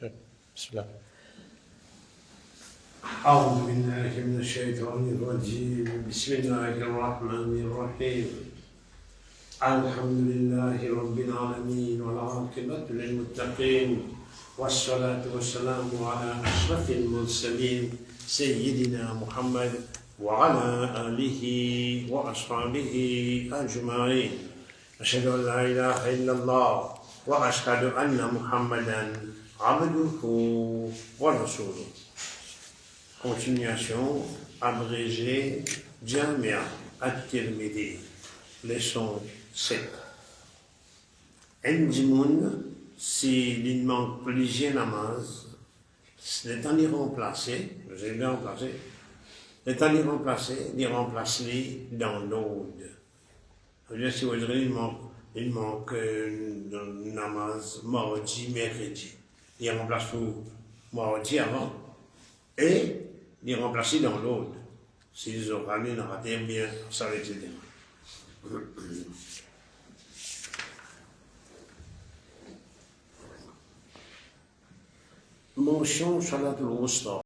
بسم الله. أعوذ بالله من الشيطان الرجيم. بسم الله الرحمن الرحيم. الحمد لله رب العالمين والعاقبة للمتقين والصلاة والسلام على أشرف المرسلين سيدنا محمد وعلى آله وأصحابه أجمعين. أشهد أن لا إله إلا الله وأشهد أن محمدا عبده ورسوله. Continuation abrégée Jamia at-Tirmidhi, leçon 7. Indimoun, si il manque plusieurs namaz, le temps d'y remplacer, vous avez bien remplacé, le temps d'y remplacer, d'y remplacer dans l'aude. C'est-à-dire si vous avez il manque namaz mardi, mercredi. Il remplace tout mardi avant et les remplacer dans l'autre. S'ils ont ramené dans la terre, bien, ça va être bien. Mention salat al-wusta,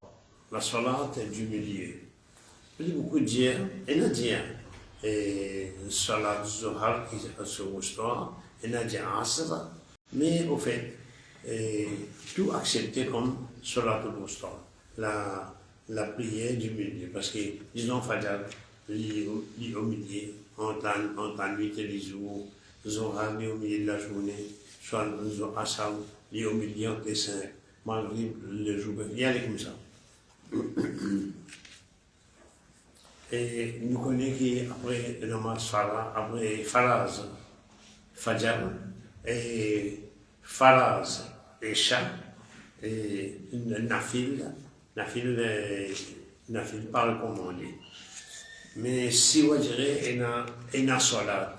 la salat du milieu. Il y a beaucoup de dire, et n'a dit, salat zuhar qui est au wusta, et n'a dit asr, mais au fait, tout accepté comme salat al-wusta. La prière du milieu, parce que disons Fajr, lit au milieu, en temps nuit et les jours, Zohar lit au milieu de la journée, soit Asar lit au milieu entre les 5, Maghrib le jour, il y a comme ça. Et nous connaissons qu'après le namaz Farah, après Faraz, Fajr, et Faraz, et Shah, et Nafil parle comme on dit. Mais si on dirait il y a salat,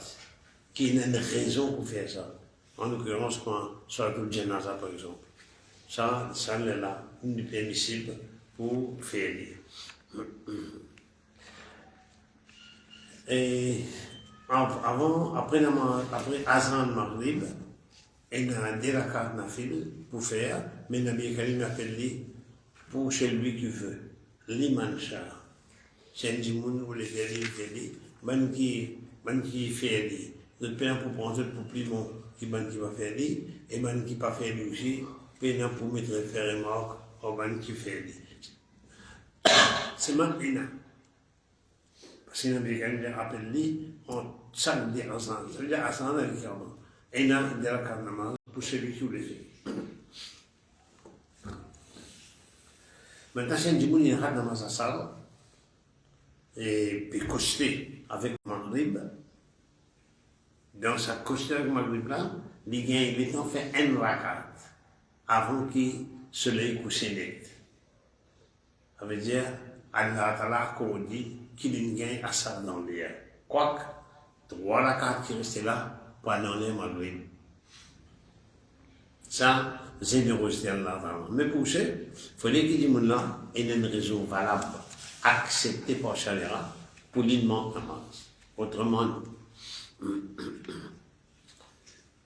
qui a une raison pour faire ça. En l'occurrence, quand salat ou janaza par exemple. Ça est là, une permissible pour faire. Et après Azan Maghrib, il y a des rakats nafil pour faire, mais Nabi Karim appelle pour celui qui veut, l'iman shah. C'est un djimoun ou les délits, ban qui fait li. Notre père pour prendre pour plus bon qui va faire li, et ban qui pas fait li aussi, père pour mettre le fer et marque, au ban qui fait li. C'est même ina. Parce que Nabi Karim appelle li, on samedi ensemble. Ça veut dire ensemble avec Karma. Ina de la karnama pour celui qui le fait. Maintenant, c'est un djimoun, il y a un namaz asar, et puis costé avec Maghrib. Dans sa costée avec Maghrib là, il en fait un rakat avant que le soleil couche net. Ça veut dire, Allah Ta'ala qu'on dit qu'il gagne asar dans l'air. Quoique, 3 rakats qui restaient là pendant les Maghrib. Ça, générosité Allah. Mais pour ça, il fallait que les gens là aient une raison valable, acceptée par Sharia, pour l'immense namaz. Autrement, non.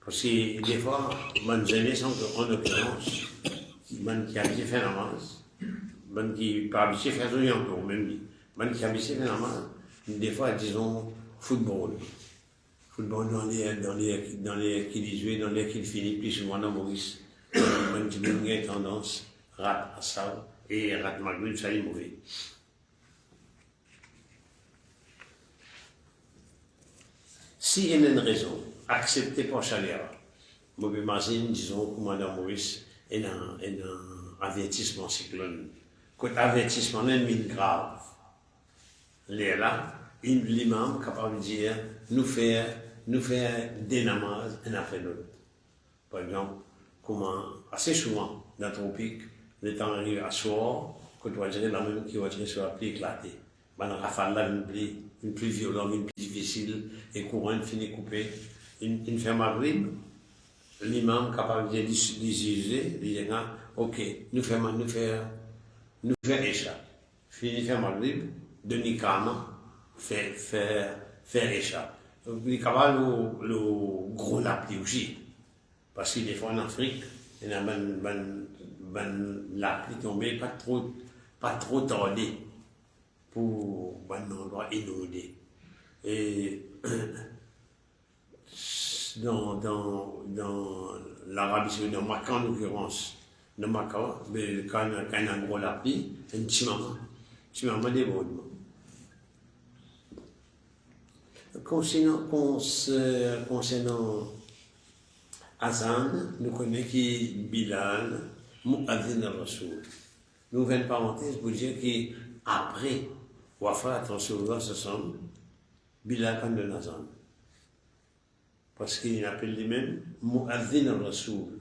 Parce que des fois, bonne jeunesse, en l'occurrence, bonne qui a bien fait namaz, bonne qui pas bien fait encore, même bonne qui a bien fait namaz, des fois, disons, football. Football dans les qui jouent, dans les qui finissent plus souvent dans Maurice. Même si vous avez tendance, rate Assad et rate Maghrib, ça est mauvais. S'il y a une raison acceptée par Sharia, je m'imagine, disons, commandant Maurice, il y a un avertissement cyclone. Quand l'avertissement est mis grave, là, l'imam est capable de dire, nous faire des namazes un après l'autre. Par exemple, comment, assez souvent, dans le tropique, le temps arrive à soir, quand on va dire la même qui va dire sur la pluie éclatée. Dans la rafale là, une pluie violente, une pluie difficile, et courant finit coupé. Une fait Maghrib, l'imam est capable de dire, il dit, ok, nous faisons Isha. Fini faire Maghrib, de Nikama, faire Isha. Il y a le gros lapis aussi. Parce que des fois en Afrique, il y a la pluie tombée, pas trop tardé pour un endroit inondé. Et dans l'Arabie Saoudite, dans Makkah en l'occurrence, dans Makkah, quand il y a un gros la pluie, un petit moment débordement. Concernant Azan, nous connaissons qui Bilal, Mu'adhin al-Rasoul. Nous ouvrons une parenthèse pour dire qu'après Wafat Rasulullah sallallahu Bilal pas de Azan. Parce qu'il appelle lui-même Mu'adhin al-Rasoul.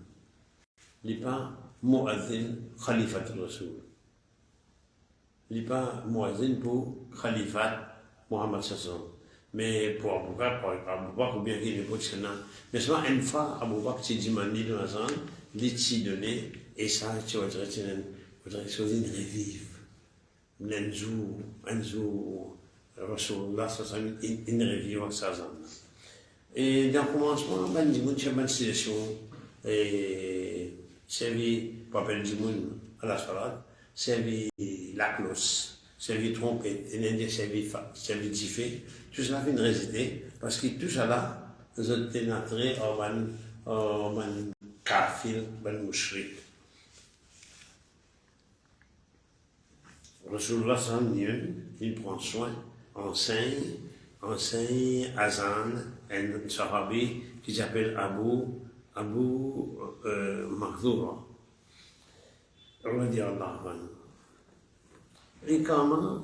Il n'est pas Mu'adhin Khalifat al-Rasoul. Il n'est pas Mu'adhin pour Khalifat Muhammad sallallahu. Mais pour Abou Bakr, ou bien qu'il ne peut pas mais seulement une fois, Abou Bakr s'est demandé dans la zone, il s'est donné, et ça, tu vois, choisi une revive. Un jour, Rasulullah, une revive avec sa zone. Et dans le commencement, il y a une situation, et servi, Papa Djimoun à la salade, servi la cloche. Servi trompette, et l'Indien servi diffé, tout cela fait une résidée, parce que tout cela, nous ont pénétré en kafir, en mouchrik. Rasulullah sallallahu il prend soin, enseigne Azan, un sahabi qui s'appelle Abu Mahdura. Radiallahu anhu. Et comment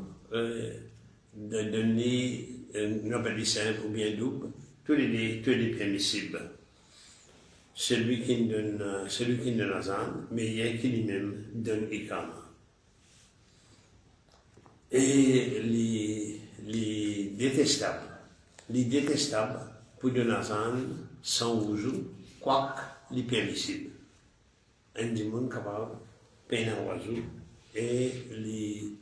donner une appel simple ou bien double, tous les permissibles. Celui qui donne Azan, mais il y a qui lui-même donne Ikama. Et les détestables pour donner Azan sans ouzou, quoique les permissibles. Un démon capable, peine à oiseau, et les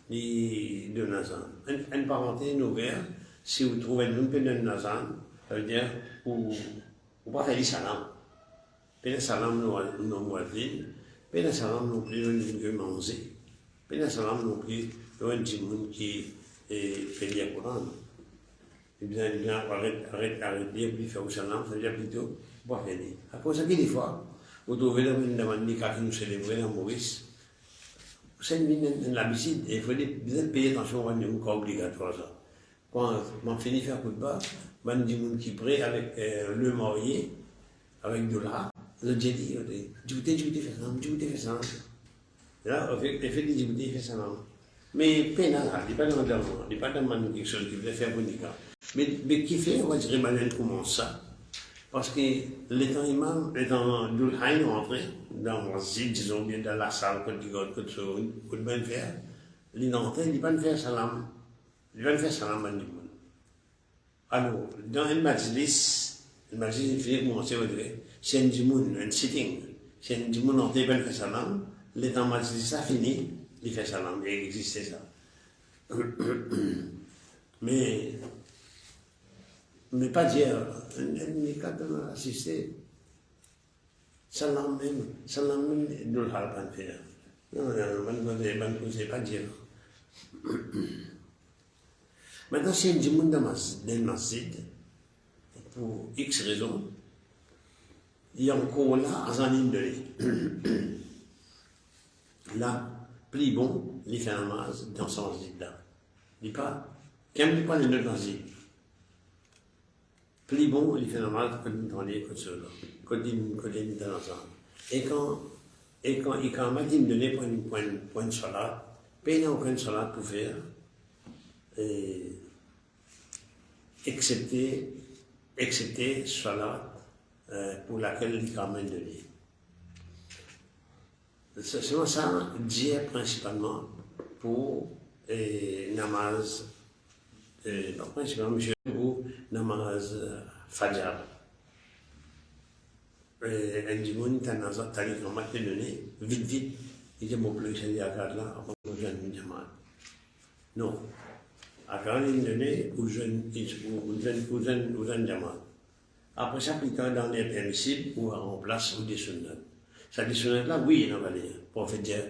de Nazan. Une parenthèse ouverte, si vous trouvez une peu de Nazan, ça veut dire, vous pas faire du salam. Pas de salam non moisine, pas de salam non plus de manger, pas de salam non plus de petit monde qui fait le Coran. Et bien, arrête de dire, faire au salam, ça veut dire plutôt, pas faire. Après ça, des fois, vous trouvez dans une demande qui nous célébrait dans Maurice. C'est la visite, il faut bien payer attention à une cas obligatoire. Quand on finit de faire coup de bas, on dit qui prêt avec le marié, avec de là, le dit, Djibouti fait ça. Là, on fait des Djibouti fait ça. Mais pénal, il n'est pas dans quelque chose qui veut faire pour Nika. Mais qui fait, on va dire, malin comment ça. Parce que l'étant imam, l'étant Dulhaïn rentré dans le masjid, disons bien dans la salle, quand il va faire, il entre, il va faire salam. Il va faire salam à tout le monde. Alors, dans un majlis, il fait commencer à dire, c'est un djimoun, un sitting. C'est un djimoun rentré, il va faire salam. L'étant majlis, ça finit, il fait salam. Il existait ça. Mais pas dire, quand on a assisté, salam même, ne le pas faire. Non, ne pas dire. Maintenant, si un djimoun dans le masjid, pour X raisons, il y a encore là, à une de là, plus bon, il fait un masjid dans son masjid là. Il dit pas, quand il pas le masjid. Plus bon, il fait normal quand il est quand il est dans l'ensemble. Et quand il me donnait pour une salade, il n'y a aucune salade pour faire, excepté salade pour laquelle il m'a donné. C'est ça, dire principalement pour namaz. Principalement, pour namaz Fajr. Un djimoun, t'as dit qu'on m'a donné, vite, il dit mon plus, il y a là, avant que je ne demande. Non. À quand il donné, ou jeune demande. Après ça, plus tard, dans les permissibles, ou en place, ou des sunnats. Ça dessonne là, oui, il en va dire. Pour faire dire,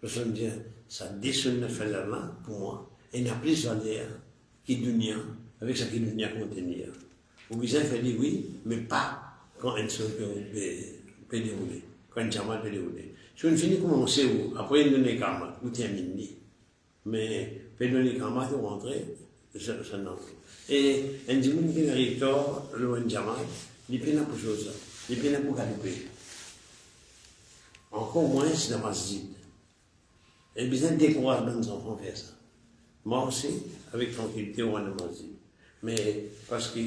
je me dire, ça dessonne fait là, pour moi, et il y a plus valeur qui dunia, avec ce qui dunia contenir. Ou bien, fait dire oui, mais pas quand un seul peut dérouler, quand un diamant peut dérouler. Si on finit comme on sait où, après il donne les karma, ou termine. Mais, peut donner les karma, de rentrer, ça non. Et un dimanche qui arrive tard, le diamant, il peut pas pour chose, il peut pas pour galoper. Encore moins dans ma masjid. Et bien décourager nos enfants faire ça. Moi aussi, avec tranquillité, on va dans masjid. Mais parce que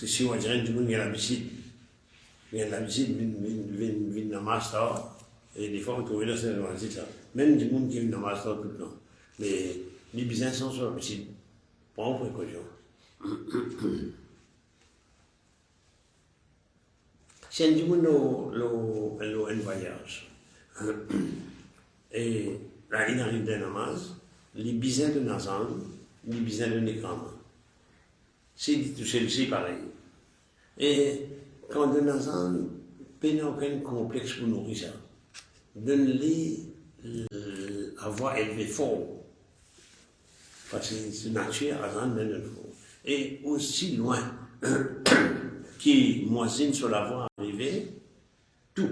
si on dirait que tout le monde a l'habitude, il y a l'habitude de dans master, et des fois on trouve là c'est le masjid ça. Même du monde qui vient dans master tout le temps. Mais les business sont sur l'habitude. Prends précaution. Si un monde un voyage, et là il arrive dans namaz, les business de Nazan, les business de Nekama. C'est pareil. Et quand de Nazan, il n'y a aucun complexe pour nourrir ça. Donne-les avoir élevé fort. Parce que c'est nature, Azan donne le fort. Et aussi loin, qui moisine sur la voie arrivée, tout,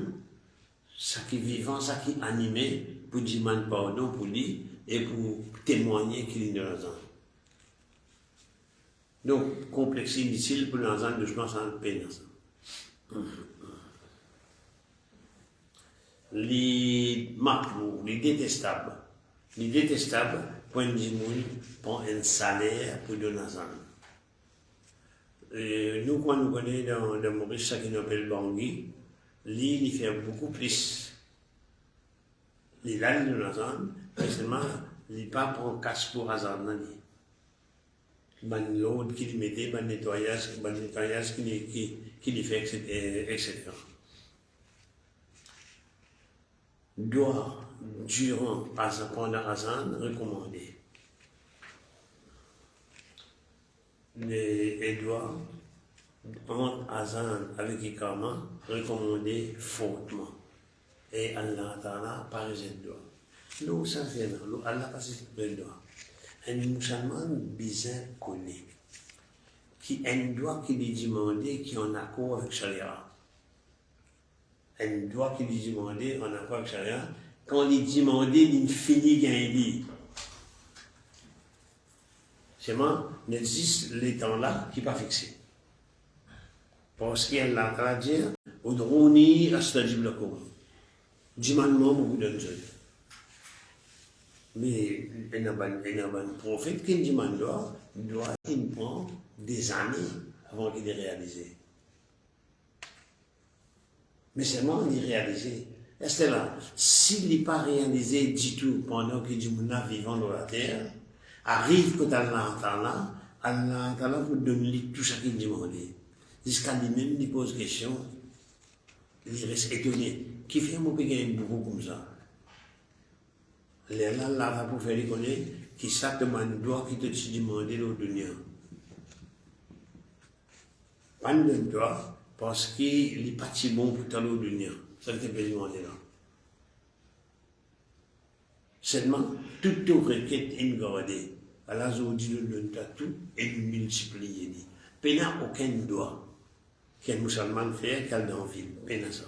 ça qui est vivant, ça qui est animé, pour demander pardon pour lui et pour témoigner qu'il est innocent. Donc, complexe inutile pour l'ensemble de chemin sans peine. Les makbou, les détestables, point de vue, prend un salaire pour donner ensemble. Nous, quand nous connaissons dans Maurice, ça qui appelle Bangui, lui, il fait beaucoup plus. Les langues de ensemble, mais seulement, il pas prend casse pour hasard. L'autre qui lui mettait, nettoyage qui lui fait, etc. Doit, durant, pendant Azan, recommander. Et doit, entre Azan avec Ikama, recommander fortement. Et Allah Ta'ala, par exemple, doit. Nous, ça fait, Allah passe le doigt. Un musulman bizarre connu, qui a un droit qui lui demande qui est en accord avec Sharia. Un droit qui lui demande en accord avec Sharia, quand il demande, il finit gagner. C'est moi, il existe les temps-là qui ne sont pas fixés. Parce qu'il y a la dire, au droni, astajib lakum. Dis-moi-moi, vous donne Dieu. Mais il y a un prophète qui demande doit il prend des années avant qu'il ait réalisé. Mais seulement il est réalisé. Est-ce que là, s'il n'est pas réalisé du tout pendant que Dieu est vivant dans la terre, arrive que Allah vous donne tout ce qu'il demande. Jusqu'à lui-même, il pose question, il reste étonné. Qui fait mon pays beaucoup comme ça? Les là va pour faire connaître qui ça demande doit qui te demande au dunia. Pas de doigt parce qu'il n'est pas si bon pour t'aller au dunia. Ça ne t'est pas demandé là. Seulement, toute requête est gardée. Allah dit nous donne tout et nous multiplier. Il n'y a aucun doigt qu'un musulman fait qu'elle dans la ville. Il n'y a ça.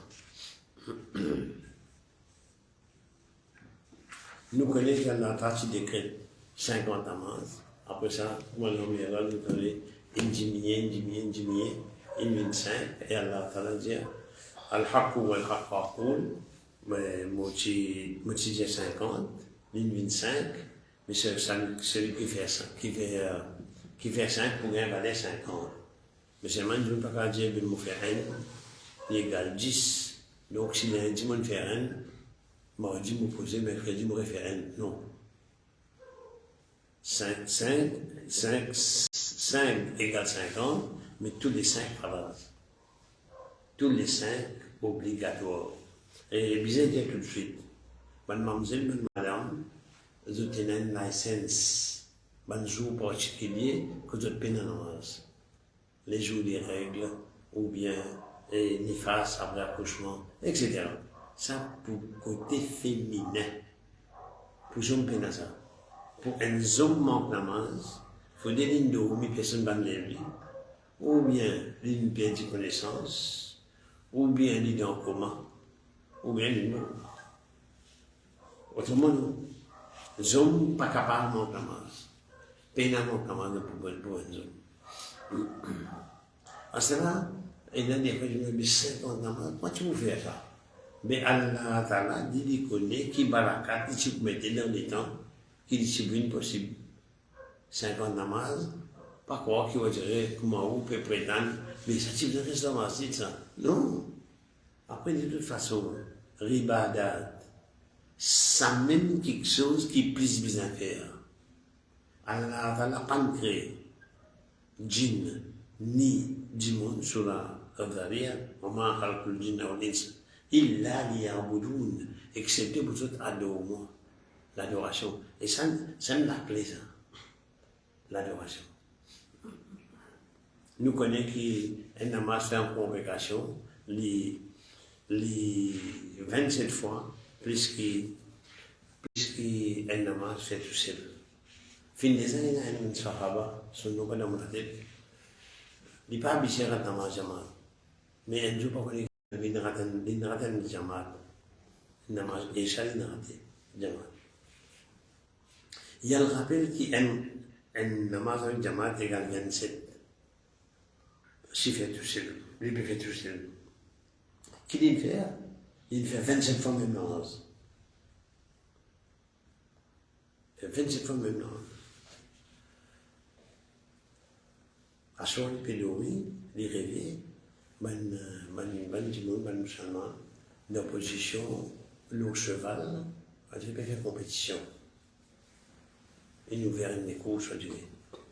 Nous connaissons la partie décret 50 amas. Après ça, moi, nous connaissons une diminuée, une 25. Et Allah Ta'ala dit Al-Haqq ou Al-Haqq Aqul, mais moi, je dis 50, une 25, mais c'est celui qui fait 5 pour gagner valet 50. Mais seulement, je ne peux pas dire que je vais faire 1, il égale 10. Donc, si lundi, je vais faire 1, mardi, je vais poser, mercredi, je vais faire 1. Non. 5 égale 50, mais tous les 5 avancent. Tous les 5 obligatoires. Et bien dire tout de suite, mademoiselle, madame, vous avez une licence, un jour particulier que vous avez une avance. Les jours des règles, ou bien et néfaste après accouchement, etc. Ça pour côté féminin. Pour les hommes, c'est ça. Pour un homme manque namaz, il faut des lignes d'eau, mais personne ne va lever. Ou bien une perte de connaissance, ou bien une en coma, ou bien une mort. Autrement, non. Les hommes ne sont pas capables de manquer namaz. Pénalement namaz pour un homme. En cela, il y a des fois, je me dis 50 namaz, comment tu veux faire ça? Mais Allah Ta'ala dit qu'il connaît, qui barakat, qui se mettait dans les temps, qui discipline possible. 50 namaz, pas quoi qui va dire comment vous pouvez prétendre, mais ça type de restaurant, c'est ça. Non. Après, de toute façon, ribadat, ça même quelque chose qui est plus bien faire. Allah Ta'ala pas créé djinn ni du monde sur la Qadariya, on m'a calculé djinn ou l'ins. Il a liya'budun, excepté pour tout adoration, l'adoration. Et ça ne la plaît, ça, l'adoration. Nous connaissons qu'un namaz fait en convocation, les 27 fois, plus qu'un namaz fait tout seul. Fin des années, il y a un sahaba, son nom est dans ma tête. Il n'est pas habitué à namaz jamal. Mais un jour, pas connu. Il n'a pas de jamal. Namaz, et ça, il n'a pas de jamal. Il y a le rappel qu'un namaz avec jamal égale 27. S'il fait tout seul, lui il fait tout seul. Qu'il il fait? Il fait 27 fois même namaz. Il fait 27 fois même namaz. À son pédourie, il réveille, ban musulman, d'opposition, le cheval, il peut faire compétition. Il nous verra une course, il dit,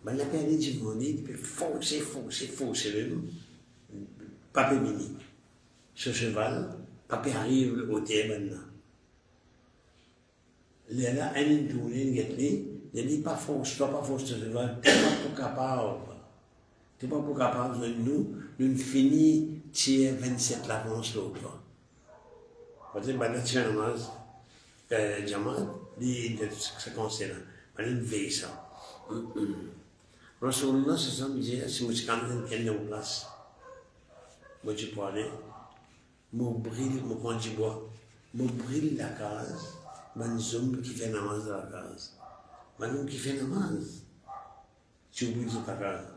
la période du monde, il peut forcer, Papé mini. Ce cheval, Papé arrive au thé maintenant. Il y a un tourné, il dit pas force, toi pas force ce cheval, tu n'es pas pour capable. Tu n'es pas pour capable de nous finir tirer 27 l'avance l'autre. Parce que tu as un diamant, ce conseil-là, il veille ça. Rasulullah, c'est ça, me dit, si je suis quelqu'un en place, moi je peux aller, je brille, je prends du bois, je brille la case, je homme qui fait namaz de la case. Je homme qui fait namaz, tu oublies de ta case.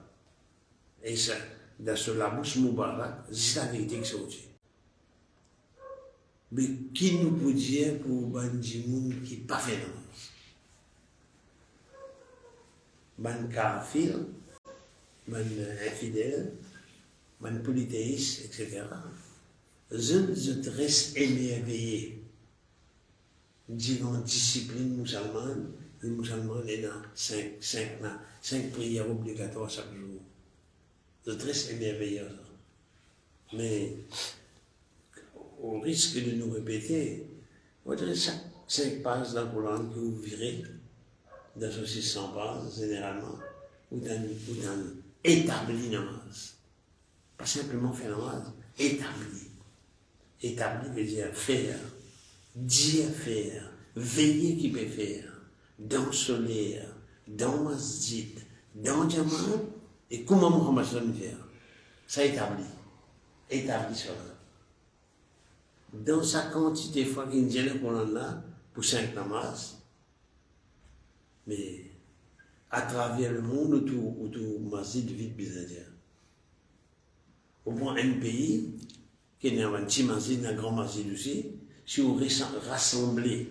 Et ça, dans la bouche Moubarak, c'est la vérité qui sortit. Mais qui nous peut dire pour un monde qui n'a pas fait namaz? Man kafir, man infidèle, man polythéiste, etc. Je reste émerveillé. Disons discipline musulmane, les musulmans sont dans 5 prières obligatoires chaque jour. Je reste émerveillé. Mais au risque de nous répéter, vous avez 5 pages dans le Coran que vous virez, dans ce 600 pages, généralement, ou dans établi namaz. Pas simplement faire namaz, établi. Établi veut dire faire, dire faire, veiller qui peut faire, dans solaire, dans masjid, dans diamant, et comment Muhammad sallam faire. Ça établi. Établi cela. Dans sa quantité de fois qu'il y a le Coran là, pour 5 namaz, mais à travers le monde, autour masjid vite bizarre. Au moins un pays, qui est un petit masjid, un grand masjid aussi, si vous rassemblez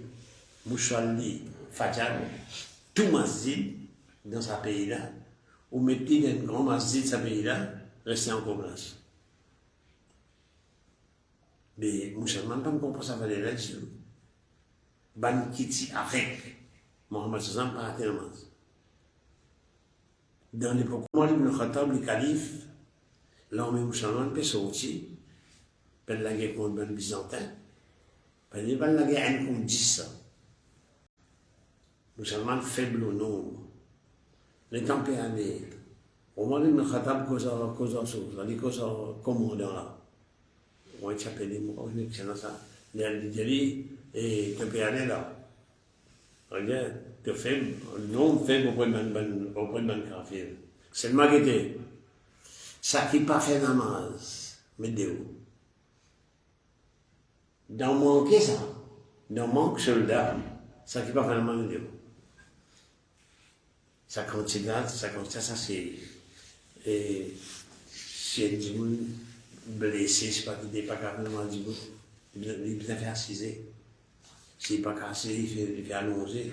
Mouchalli, Fajr, tout masjid dans ce pays-là, vous mettez dans un grand masjid de ce pays-là, restez encore place. Mais les musulmans ne comprennent pas ça valeur là-dessus. Ban Kiti avec Mohammed Sallam par la namaz. Dans l'époque où Ibn Khattab, le calife, l'armée musulmane peut sortir, peut la guerre contre les Byzantins, peut la guerre contre 10. Les musulmans faibles au nombre. Les températures. Au moment où Ibn Khattab cause chose, il cause commandant là. on va s'appeler, on va dire ça. Il et tu peux aller là. Regarde, tu fais, non, fait au point de café. C'est le magasin. Ça qui pas fait namaz, mais de où? Dans mon cas, ça, dans mon soldat, ça qui pas fait namaz, de où? Ça continue, ça c'est. Et si un dimanche blessé, c'est pas qu'il n'est pas capable de dire, il peut faire assiser. S'il n'est pas cassé, il fait allonger.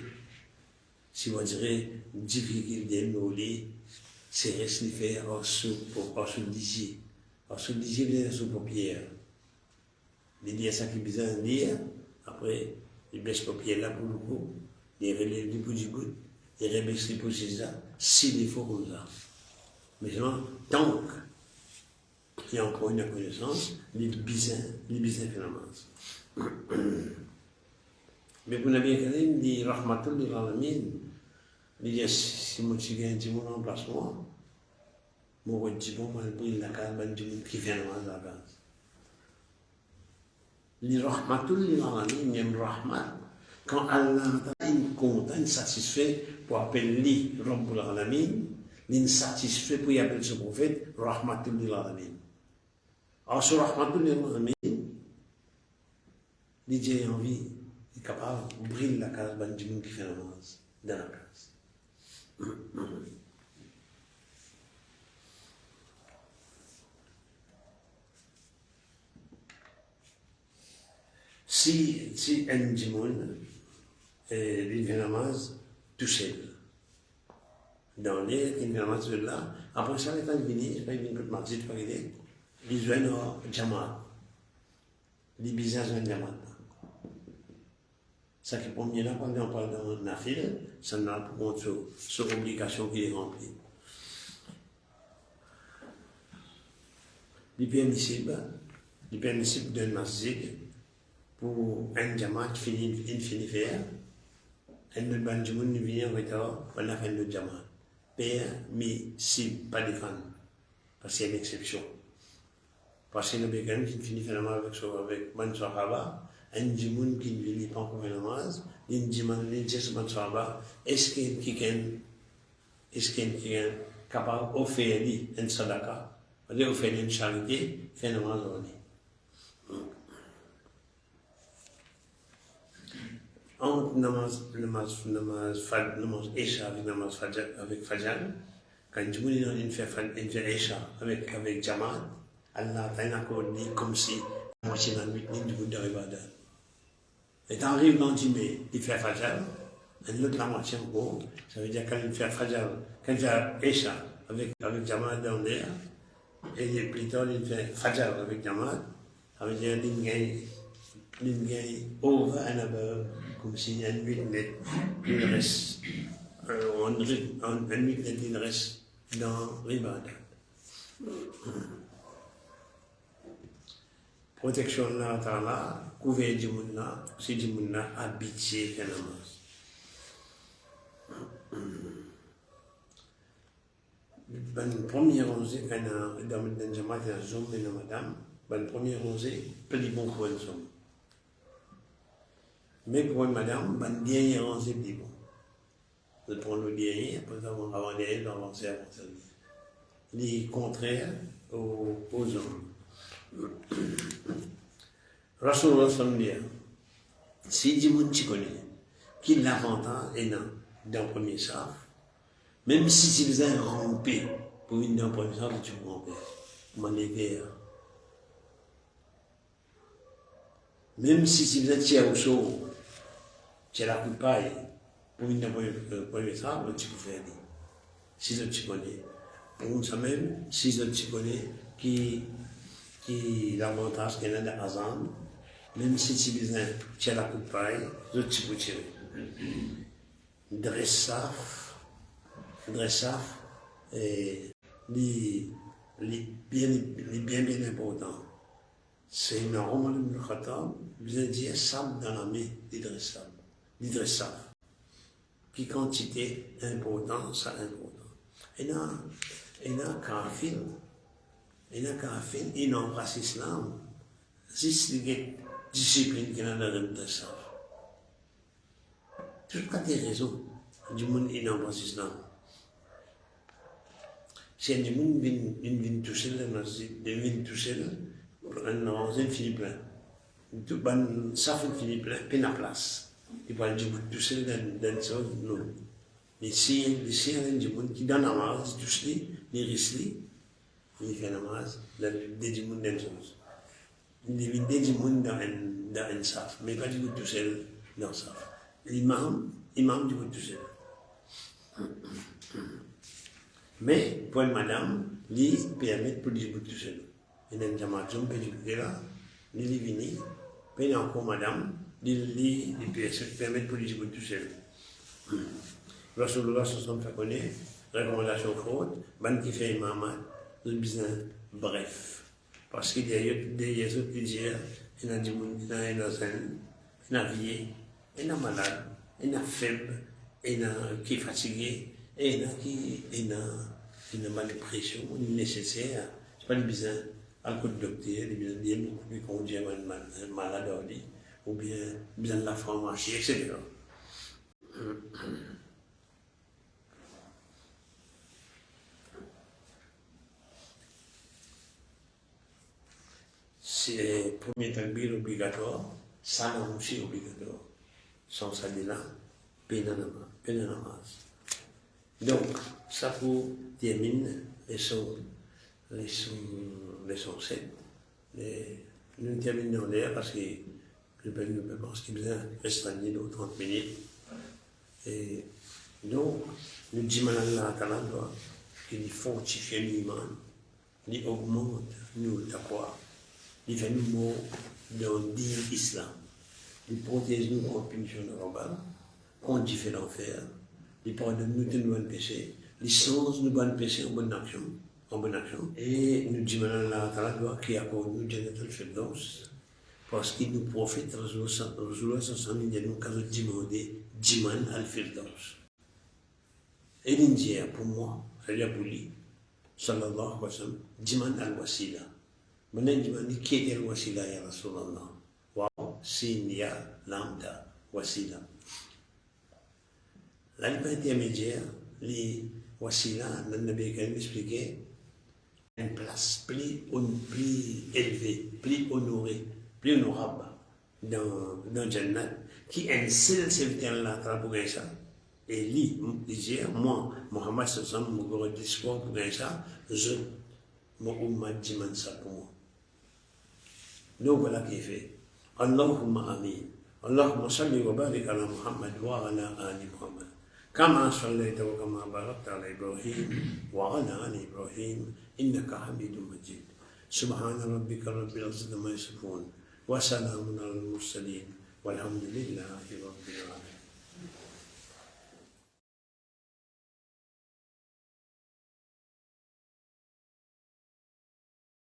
Si on dirait difficulté de lit, c'est rester faire en sous d'ici. En sous d'ici, il est sous paupière. Il dit ça qui besoin de lire, après, il baisse paupière là pour le coup, il relève du bout du bout, il rebaisse les pouces ça, s'il est faux comme ça. Mais seulement, tant qu'il y a encore une connaissance, les besoins finalement. Mais vous n'avez qu'à dire, il dit Rahmatul lil Alamin. Il dit si mon chigé un petit mot en place moi, mon petit bon, moi, il n'a qu'à ben du qui vient dans la base. Il dit Rahmatul lil Alamin, il y a une Rahmat. Quand Allah est content, satisfait pour appeler Rabbul Alamin, il est satisfait pour y appeler ce prophète Rahmatul lil Alamin. Alors sur Rahmatul lil Alamin, il dit j'ai envie. Capable d'ouvrir la case bandimun qui fait la namaz dans la case. Si un djimoun il fait la namaz tout seul, dans l'air, il fait la namaz là, après ça, il va venir, il va venir pour le mardi, il va venir, il joue au Jamaat, il bizarre un Jamaat. Ça qui pour là, quand on parle dans la file, ça n'a pas pour sur l'obligation qui est remplie. Il est permissible d'un masjid pour un jamaat finit faire, un autre banjimoun vient en retard pour la fin de jamaat. Permissible, pas de fan, parce qu'il y a une exception. Parce que le bécan qui finit finalement avec ban sahaba, un djimoun qui ne vit pas encore la namaz, il dit ban sahaba, est-ce qu'il est capable d'offrir une sadaqa, d'offrir une charité, fait la namaz au lit. Entre namaz Isha avec Fajr, quand le djimoun fait Isha avec Jamaat, Allah t'a accordé comme si la moitié de la nuit du bout de l'Ibadah. Et t'arrives dans mai, il fait Fajr, et l'autre la moitié en gros, ça veut dire quand il fait Fajr, quand il fait Isha avec Jamaat dans l'air, et plutôt il fait Fajr avec Jamaat, ça veut dire qu'il gagne over and above, comme si une nuit nette, il reste, une nuit nette, il reste dans l'Ibadah. Protection là, ta'ala, couvert du monde là, c'est du monde là, habitué finalement. Ben, premier rosé, quand dans le jamaat, il y a un zoom et madame, ben, premier rosé, plus bon pour un zoom. Mais pour une madame, ben, dernier rosé, plus bon. Vous prenez le dernier, après avoir avant d'aller dans l'ancien avant. Il est contraire aux hommes. Rasulullah sallallahu alayhi wa sallam, si du monde tu connais, qui l'avantage est dans le premier saf, même si vous avez rampé pour venir dans le premier saf, tu peux ramper. Mon égard. Même si vous êtes tiers au chaud, tu as la coupe paille, pour venir dans le premier saf, tu peux faire. Si tu connais. Pour ça même, si tu connais, qui l'avantage qu'il y a dans l'azam, même si tu as la coupe paille, tu peux tirer. Dressaf, bien important. C'est une arôme de Khatam, vous avez dit sable dans la main, l'hydressaf. Qui quantité importante, ça important. Et là, kafir, il n'embrasse l'islam. juste les disciplines qui n'en ont de ça. Tout cas des raisons du monde innovant islam. Si un monde vient tout seul, vient tout seul, on finit plein. Tout ban ça finit plein, puis la place. Il va dire tout seul dans ça non. Mais si un du monde qui donne la masse, tout seul, les risques, il fait la masse, des monde dans ça. Des du monde dans un saf, mais pas du tout seul dans ça. L'imam du tout seul. Mais pour madame, lui permet pour dire tout seul. Et dans le jamaïcain, peut dire là, lui vini, puis encore madame, lui permet pour dire tout seul. Rasulullah sallallahu alayhi wa sallam recommandation forte, ban qui fait imam, le business bref. Parce qu'il y a des autres qui disent, il y a des gens qui sont vieux, il y a malade, il y a faible, il y a qui est fatigué, et il y a qui a mal de pression, il est nécessaire. Ce n'est pas le besoin à coup de docteur, il besoin de beaucoup plus conduire un malade ou bien besoin de la pharmacie, etc. C'est le premier takbir obligatoire, salam aussi obligatoire. Sans ça là, peine namaz. Donc, ça pour terminer les leçons 7. Nous terminons d'ailleurs parce que je pense qu'il y a restreindre nos 30 minutes. Et donc, nous disons à Allah qu'il fortifie l'imam, il augmente nous taqwa. Il fait nous mots dans l'islam. Il protège nous contre punition de Robal, contre différents fers. Il pardonne nous de nos péchés. Il change nos bonnes péchés en bonne action. Et nous disons à Allah qui accorde nous Jannat al-Firdaus. Parce qu'il nous profite, Rasulullah sallallahu alayhi wa sallam, nous demander Jiman al-Firdaus. Et l'Indien, pour moi, c'est-à-dire pour lui, sallallahu alayhi wa sallam, Jiman al-Wasila. Maintenant, je me dis, qui est le wasila, ya Rasulallah? Wow, sinia, lambda, wasila. L'alpha intermédiaire, les wasila, le Nabi Karim expliquait, une place plus élevée, plus honorée, plus honorable dans Jannat, qui est un seul serviteur là pour gagner ça. Et lui, disait, moi, Mohammed sallallahu alayhi wa sallam, mon discours pour gagner ça, mon ummat dit ça pour moi. Donc voilà qui est fait. Allahumma amin. Allahumma salli wa barik ala Muhammad wa ala ali Muhammad. Kama sallaita wa kama barakta ala Ibrahim wa ala ali Ibrahim. Innaka hamidun majid. Subhana rabbika rabbil izzati amma yasifun. Wa salamun ala al-mursalin. Walhamdulillahi rabbil alamin.